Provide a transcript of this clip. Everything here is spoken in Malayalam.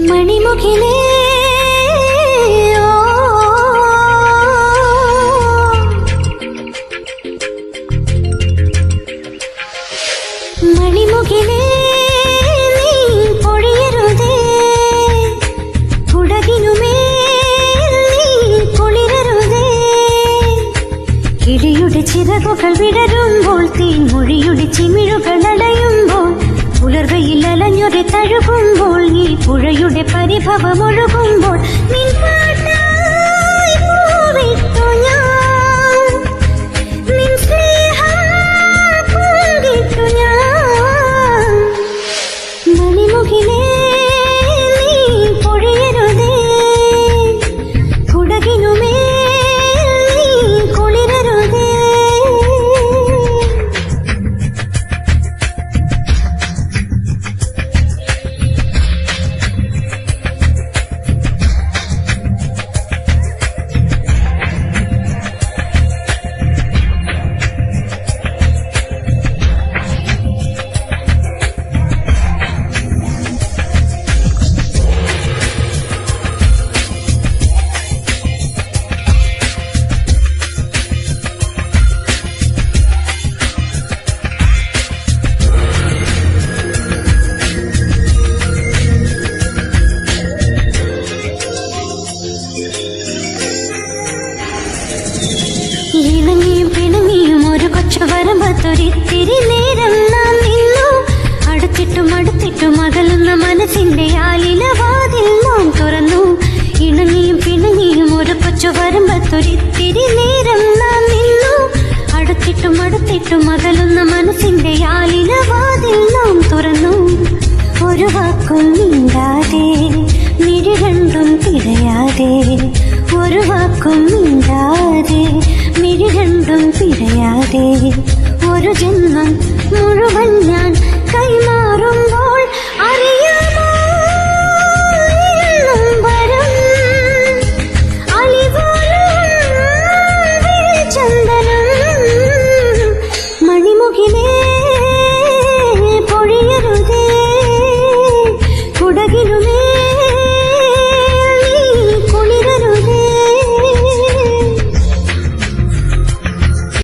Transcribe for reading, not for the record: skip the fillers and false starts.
മണിമുഖിലേ മണിമുഖിലേ നീ പൊഴിയരുതേ കുടകിനുമേൽ നീ കുളിരരുതേ കിളിയുടെ ചിറകുകൾ വിടരുമ്പോൾ തീൻമൊഴിയുടെ ചിമിഴുകൾ അടയുമ്പോൾ പുലർവയിൽ അലഞ്ഞൊരു തഴുകുമ്പോൾ ഈ പുഴയുടെ പരിഭവമൊഴുകുമ്പോൾ നിൻ പാട്ടായി പൂവിട്ടു ഞാൻ നിൻ സ്നേഹം പൂവിട്ടു ഞാൻ മണിമുഖിലേ നീ പൊഴിയരുതേ കുടകിനുമേൽ നീ കുളിരരുതേ ഇണങ്ങിയും പിണങ്ങിയും ഒരു കൊച്ചു വരമ്പത്തൊരിത്തിരി നേരം നാം നിന്നു അടുത്തിട്ടും അകലുന്ന മനസ്സിന്റെ ആലില വാതിൽ നാം തുറന്നു ഇണങ്ങിയും പിണങ്ങിയും ഒരു കൊച്ചു വരമ്പത്തൊരിത്തിരി നേരം നാം നിന്നു അടുത്തിട്ടും അകലുന്ന മനസ്സിന്റെ ആലില വാതിൽ നാം തുറന്നു ഒരു വാക്കും മിണ്ടാതെ മിഴികണ്ടും തിരയാതെ ഒരു വാക്കും മിണ്ടാതെ മിഴികണ്ടും തിരയാതെ ഒരു ജന്മം മുഴുവൻ